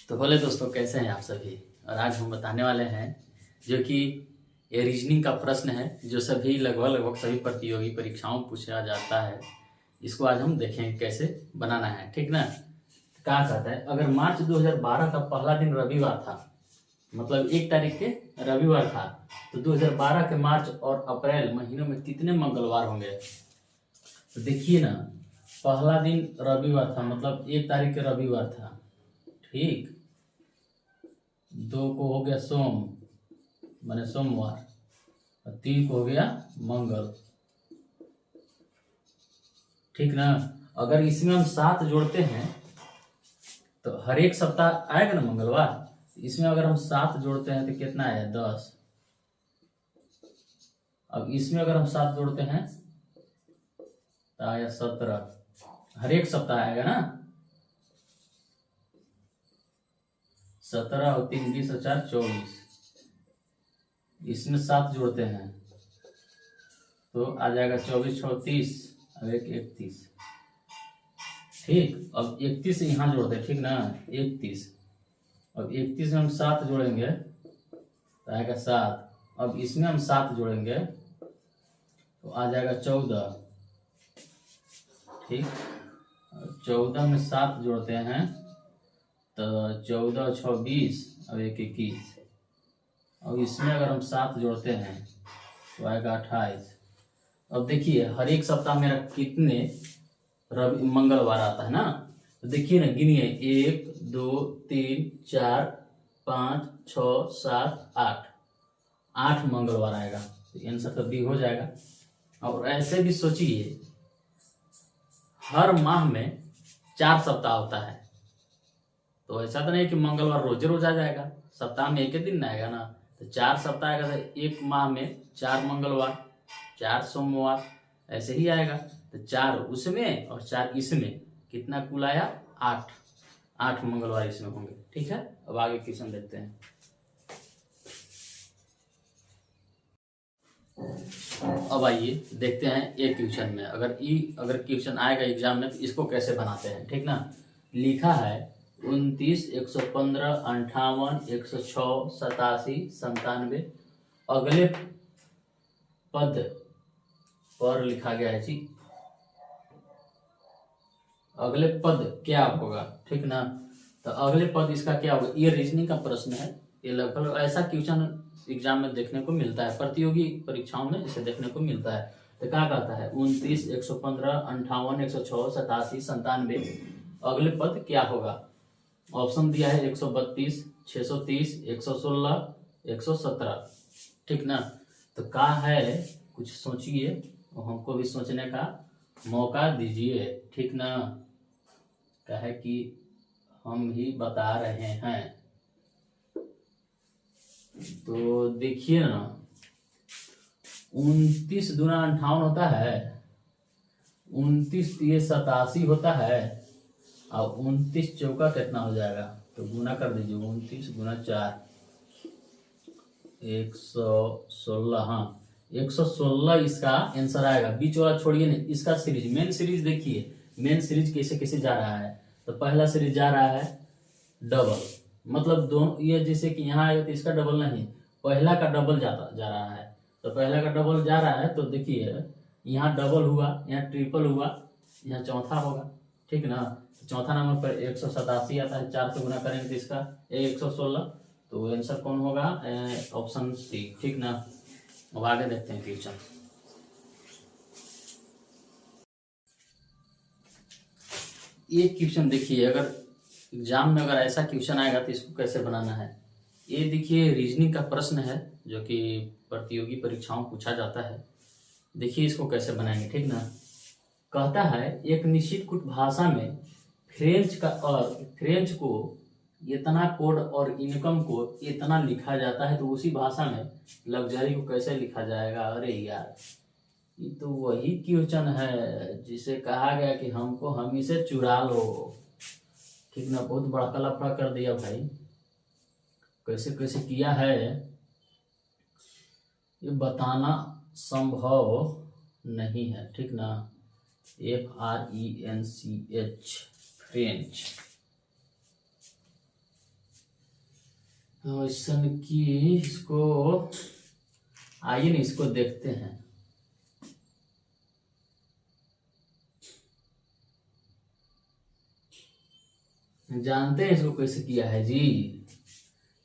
तो बोले दोस्तों, कैसे हैं आप सभी। और आज हम बताने वाले हैं जो कि ये रीजनिंग का प्रश्न है जो सभी लगभग सभी प्रतियोगी परीक्षाओं में पूछा जाता है। इसको आज हम देखेंगे कैसे बनाना है, ठीक ना। क्या कहता है, अगर मार्च 2012 का पहला दिन रविवार था, मतलब 1 तारीख के रविवार था, तो 2012 के मार्च और अप्रैल महीनों में कितने मंगलवार होंगे। तो देखिए ना, पहला दिन रविवार था, मतलब 1 तारीख के रविवार था, ठीक। 2 को हो गया सोम, माने सोमवार, और 3 को हो गया मंगल, ठीक ना। अगर इसमें हम 7 जोड़ते हैं तो हर एक सप्ताह आएगा ना मंगलवार। इसमें अगर हम 7 जोड़ते हैं तो कितना आया, 10। अब इसमें अगर हम 7 जोड़ते हैं तो आया 17। हर एक सप्ताह आएगा ना। 17 और 3 20 और 4 24। इसमें 7 जोड़ते हैं तो आ जाएगा 24 6 30 और 1 31, ठीक। अब 31 यहाँ जोड़ते हैं, ठीक ना, 31। अब 31 में हम 7 जोड़ेंगे तो आएगा 7। अब इसमें हम 7 जोड़ेंगे तो आ जाएगा 14, ठीक। 14 में 7 जोड़ते हैं तो 14 6 20 और 1 21। और इसमें अगर हम 7 जोड़ते हैं तो आएगा 28। अब देखिए हर एक सप्ताह मेरा कितने मंगलवार आता है ना। तो देखिए ना, गिनिए, 1 2 3 4 5 6 7 8, 8 मंगलवार आएगा। तो आंसर तो बी हो जाएगा। और ऐसे भी सोचिए, हर माह में 4 सप्ताह होता है, तो ऐसा तो नहीं कि मंगलवार रोज रोज आ जाएगा, सप्ताह में एक ही दिन आएगा ना। तो 4 सप्ताह आएगा तो एक माह में 4 मंगलवार 4 सोमवार ऐसे ही आएगा। तो 4 उसमें और 4 इसमें, कितना कुल आया, 8। 8 मंगलवार इसमें होंगे, ठीक है। अब आगे क्वेश्चन देखते हैं। अब आइए देखते हैं एक क्वेश्चन में, अगर क्वेश्चन आएगा एग्जाम में तो इसको कैसे बनाते हैं, ठीक ना। लिखा है 29 115 58 106 87 97। अगले पद पर लिखा गया है जी, अगले पद क्या होगा, ठीक ना। तो अगले पद इसका क्या होगा, ये रीजनिंग का प्रश्न है। ये लगभग ऐसा क्वेश्चन एग्जाम में देखने को मिलता है, प्रतियोगी परीक्षाओं में इसे देखने को मिलता है। तो क्या कहता है, 29 115 58 106 87 97, अगले पद क्या होगा। ऑप्शन दिया है 132 630 116 117, ठीक ना। तो क्या है, कुछ सोचिए और हमको भी सोचने का मौका दीजिए, ठीक ना। क्या है कि हम ही बता रहे हैं। तो देखिए ना, 29 दूना 58 होता है, 29 ये 87 होता है, और 29 चौका कितना हो जाएगा, तो गुना कर दीजिए। 29 गुना 4 116। हाँ, 116 इसका आंसर आएगा। बीच वाला छोड़िए ना, इसका सीरीज, मेन सीरीज देखिए, मेन सीरीज कैसे कैसे जा रहा है। तो पहला सीरीज जा रहा है डबल, मतलब दोनों, ये जैसे कि यहाँ आएगा तो इसका डबल नहीं, पहला का डबल जा रहा है। तो पहला का डबल जा रहा है तो देखिए, यहाँ डबल हुआ, यहाँ ट्रिपल हुआ, यहाँ चौथा होगा, ठीक ना। तो चौथा नंबर पर 187 आता है, 4 से गुना करेंगे तो इसका 116। तो आंसर कौन होगा, ऑप्शन सी, ठीक ना। अब आगे देखते हैं क्वेश्चन। ये क्वेश्चन देखिए, अगर एग्जाम में अगर ऐसा क्वेश्चन आएगा तो इसको कैसे बनाना है। ये देखिए रीजनिंग का प्रश्न है जो कि प्रतियोगी परीक्षाओं में पूछा जाता है। देखिए इसको कैसे बनाएंगे, ठीक ना। कहता है एक निश्चित कुछ भाषा में फ्रेंच को इतना कोड और इनकम को इतना लिखा जाता है, तो उसी भाषा में लग्जरी को कैसे लिखा जाएगा। अरे यार, ये तो वही क्वेश्चन है जिसे कहा गया कि हमको हम इसे चुरा लो, ठीक ना। बहुत बड़ा लफड़ा कर दिया भाई, कैसे कैसे किया है ये बताना संभव नहीं है, ठीक ना। FRENCH फ्रेंच, क्वेश्चन की इसको आइए ना इसको देखते हैं। जानते हैं इसको कैसे किया है जी?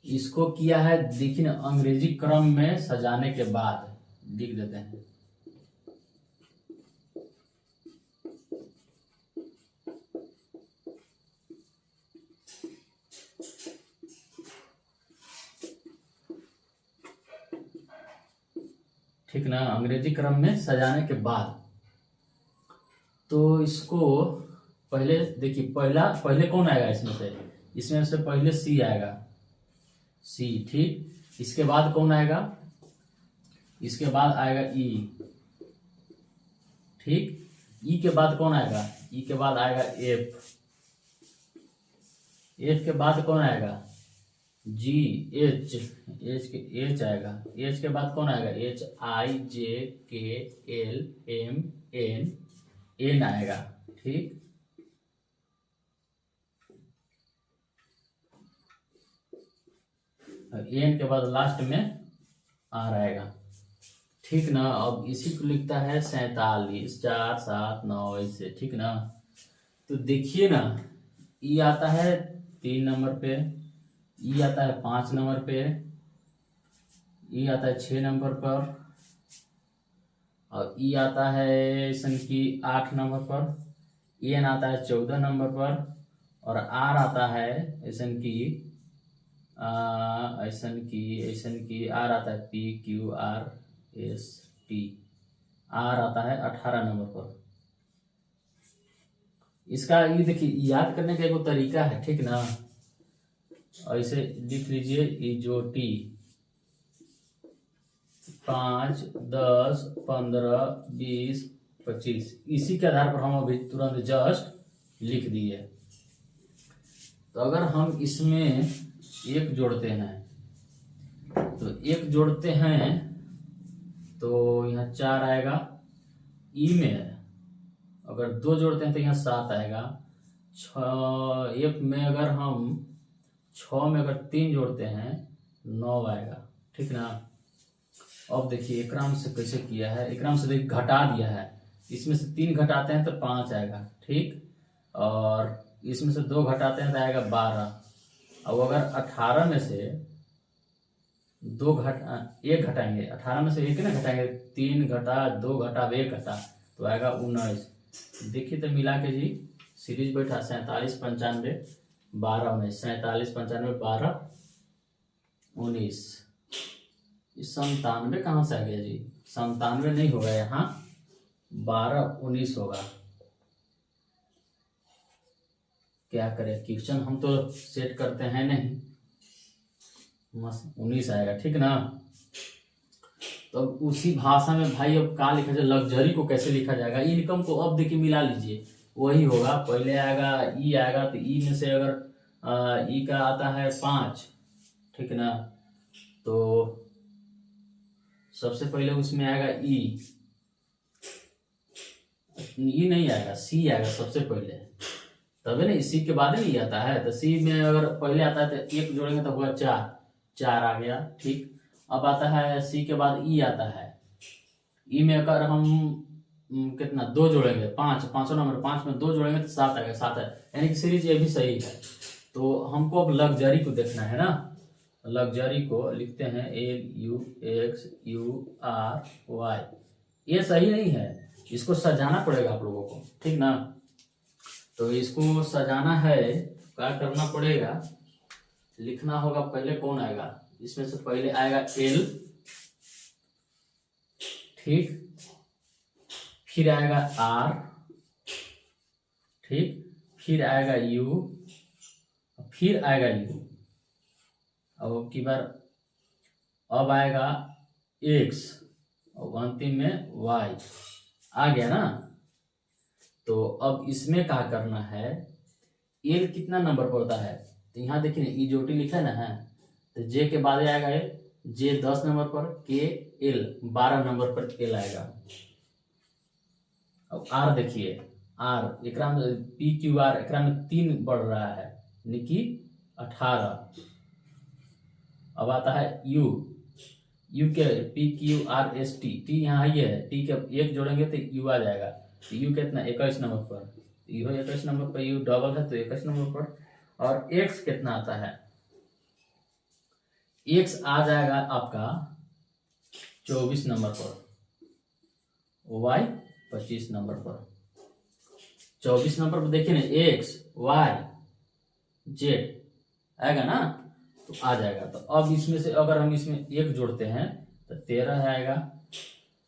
इसको किया है देखिए ना, अंग्रेजी क्रम में सजाने के बाद लिख देते हैं। ठीक ना, अंग्रेजी क्रम में सजाने के बाद। तो इसको पहले देखिए, पहले कौन आएगा इसमें से पहले सी आएगा, सी। ठीक, इसके बाद कौन आएगा? इसके बाद आएगा ई। ठीक, ई के बाद कौन आएगा? ई के बाद आएगा एफ। एफ के बाद कौन आएगा? जी। एच, एच आएगा। एच के बाद कौन आएगा? एच, आई, जे, के, एल, एम, एन, एन आएगा। ठीक, एन के बाद लास्ट में आर आएगा। ठीक ना, अब इसी को लिखता है 47, 4, 7, 9 ऐसे। ठीक ना, तो देखिए ना, ई आता है 3 नंबर पे, ई आता है 5 नंबर पे, ई आता है 6 नंबर पर, और ई आता है ऐसा की 8 नंबर पर, एन आता है 14 नंबर पर, और आर आता है ऐसन की आर आता है P Q R S T. R आता है 18 नंबर पर। इसका ये देखिए, याद करने का एक तरीका है। ठीक ना, ऐसे लिख लीजिए, ई जो टी 5, 10, 15, 20, 25, इसी के आधार पर हम अभी तुरंत जस्ट लिख दिए। तो अगर हम इसमें एक जोड़ते हैं, तो एक जोड़ते हैं तो यहाँ 4 आएगा। ई में अगर 2 जोड़ते हैं तो यहाँ 7 आएगा। 6 एफ में अगर हम 6 में अगर 3 जोड़ते हैं 9 आएगा। ठीक ना, अब देखिए एकराम से कैसे किया है। एकराम से देखिए घटा दिया है, इसमें से 3 घटाते हैं तो 5 आएगा। ठीक, और इसमें से 2 घटाते हैं तो आएगा 12। अब अगर 18 में से 1 घटाएंगे, 18 में से 1 ना घटाएंगे, 3 घटा 2 घटा 1 घटा तो आएगा 19। देखिए तो मिला के जी सीरीज बैठा 47, 95, 12, 19, 47, 95, 12, 19। 97 कहाँ से आ गया जी? 97 नहीं होगा, यहाँ 12, 19 होगा। क्या करें, क्वेश्चन हम तो सेट करते हैं नहीं, 19 आएगा। ठीक ना, तो उसी भाषा में भाई अब क्या लिखा जाए, लग्जरी को कैसे लिखा जाएगा? इनकम को अब देखिए मिला लीजिए, वही होगा। पहले आएगा ई आएगा, तो ई में से अगर ई का आता है 5, ठीक ना, तो सबसे पहले उसमें आएगा ई नहीं आएगा, सी आएगा सबसे पहले, तभी ना इसी के बाद ही आता है। तो सी में अगर पहले आता है तो 1 जोड़ेंगे तो हुआ 4 आ गया। ठीक, अब आता है सी के बाद ई आता है। ई में अगर हम कितना 2 जोड़ेंगे, 5, 5 नंबर 5 में 2 जोड़ेंगे तो 7 आएगा, 7 है, यानी कि सीरीज ये भी सही है। तो हमको अब लग्जरी को देखना है ना, लग्जरी को लिखते हैं LUXURY। ये सही नहीं है, इसको सजाना पड़ेगा आप लोगों को। ठीक ना, तो इसको सजाना है, क्या करना पड़ेगा, लिखना होगा। पहले कौन आएगा? इसमें से पहले आएगा एल, ठीक, फिर आएगा आर, ठीक, फिर आएगा यू, फिर आएगा यू, अब की बार अब आएगा एक्स, और अंतिम में वाई आ गया ना। तो अब इसमें क्या करना है, एल कितना नंबर पर होता है? तो यहाँ देखिए ई जो टी लिखा है ना, है तो जे के बाद आएगा एल, जे 10 नंबर पर, के एल 12 नंबर पर एल आएगा। अब आर देखिए, आर एकरा में पी क्यू आर, एकरा में 3 बढ़ रहा है, यानी कि 18। अब आता है यू, यू के PQRST, टी यहाँ ये है, टी के एक जोड़ेंगे तो यू आ जाएगा। तो यू कितना 21 नंबर पर, यू 21 नंबर पर, यू डबल है तो 21 नंबर पर। और एक्स कितना आता है, एक्स आ जाएगा आपका 24 नंबर पर, वाई 25 नंबर पर। 24 नंबर पर देखिए ना, एक्स वाई जेड आएगा ना, तो आ जाएगा। तो अब इसमें से अगर हम इसमें एक जोड़ते हैं तो 13 आएगा।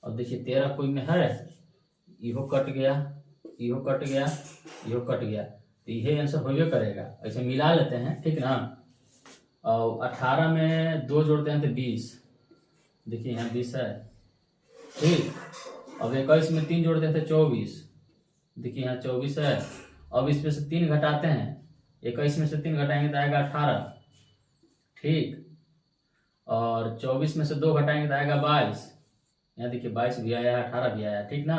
और देखिए 13 कोई में है, इहो कट गया, इहो कट गया, इहो कट गया, तो यही आंसर होबे करेगा। ऐसे मिला लेते हैं, ठीक ना। और 18 में 2 जोड़ते हैं तो 20, देखिए यहाँ 20 है, ठीक। अब 21 में 3 जोड़ते हैं तो 24, देखिए यहाँ 24 है। अब इसमें से 3 घटाते हैं, 21 में से 3 घटाएंगे तो आएगा 18, ठीक। और 24 में से 2 घटाएंगे तो आएगा 22, यहाँ देखिए 22 भी आया, 18 भी आया, ठीक ना।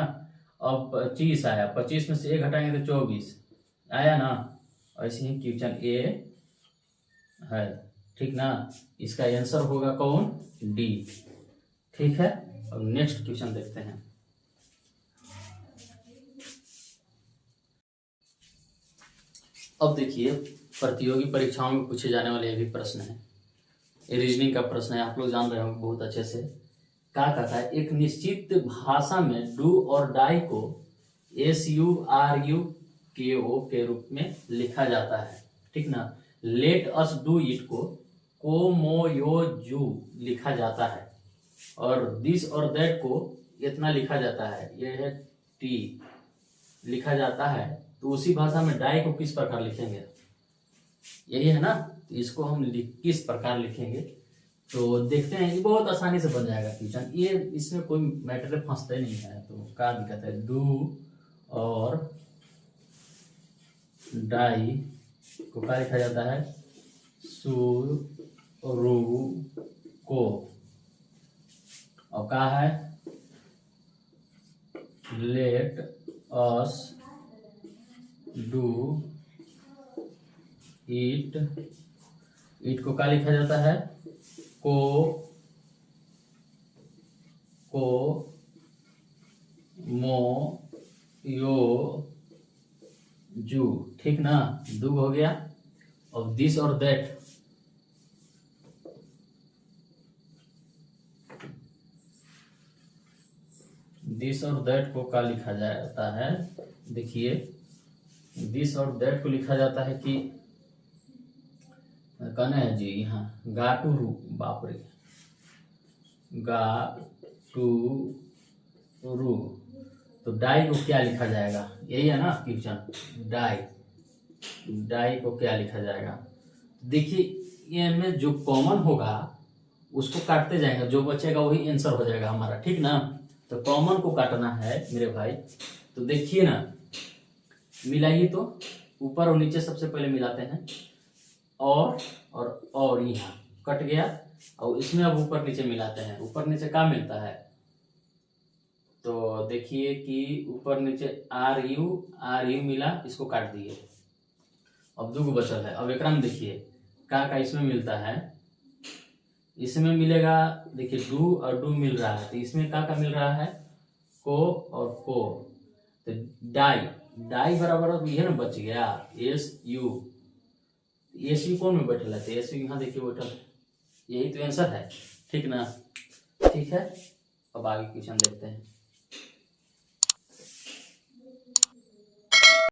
अब 25 आया, 25 में से 1 घटाएंगे तो 24 आया ना। ऐसे ही क्वेश्चन ए है, ठीक ना। इसका आंसर होगा कौन, डी, ठीक है। अब नेक्स्ट क्वेश्चन देखते हैं। अब देखिए प्रतियोगी परीक्षाओं में पूछे जाने वाले ये भी प्रश्न है, ये रीजनिंग का प्रश्न है, आप लोग जान रहे होंगे बहुत अच्छे से। क्या कहता है, एक निश्चित भाषा में डू और डाई को SURUKO के रूप में लिखा जाता है, ठीक ना। लेट अस डू इट को कोमोयोजू लिखा जाता है, और दिस और दैट को इतना लिखा जाता है, ये है टी लिखा जाता है। तो उसी भाषा में डाई को किस प्रकार लिखेंगे, यही है ना। तो इसको हम किस प्रकार लिखेंगे, तो देखते हैं। ये बहुत आसानी से बन जाएगा क्वेश्चन, ये इसमें कोई मैटर फंसते नहीं है। तो क्या दिक्कत है, डू और डाई को क्या लिखा जाता है, सुरु को। और क्या है, let us do it, it को क्या लिखा जाता है, को मो यो जू, ठीक ना। दू हो गया। और दिस और दैट, दिस और दैट को क्या लिखा जाता है, देखिए दिस और दैट को लिखा जाता है कि कहना है जी यहाँ गा टू रू, बाप रे, गा टू रू। तो डाई को क्या लिखा जाएगा, यही है ना क्वेश्चन, डाई, डाई को क्या लिखा जाएगा। देखिए ये में जो कॉमन होगा उसको काटते जाएंगे, जो बचेगा वही आंसर हो जाएगा हमारा, ठीक ना। तो कॉमन को काटना है मेरे भाई। तो देखिए ना, मिलाइए, तो ऊपर और नीचे सबसे पहले मिलाते हैं, और यहाँ कट गया। और इसमें अब ऊपर नीचे मिलाते हैं, ऊपर नीचे क्या मिलता है, तो देखिए कि ऊपर नीचे आर यू मिला, इसको काट दिए। अब 2 बचल है। अब एक में देखिए का इसमें मिलता है, इसमें मिलेगा, देखिए डू और डू मिल रहा है, तो इसमें का मिल रहा है, को और को। तो डाई, डाई बराबर ये ना बच गया, SU, SU कौन में बैठल है, तो SU यहाँ देखिए बैठल है, यही तो आंसर है, ठीक ना। ठीक है, अब आगे क्वेश्चन देखते हैं।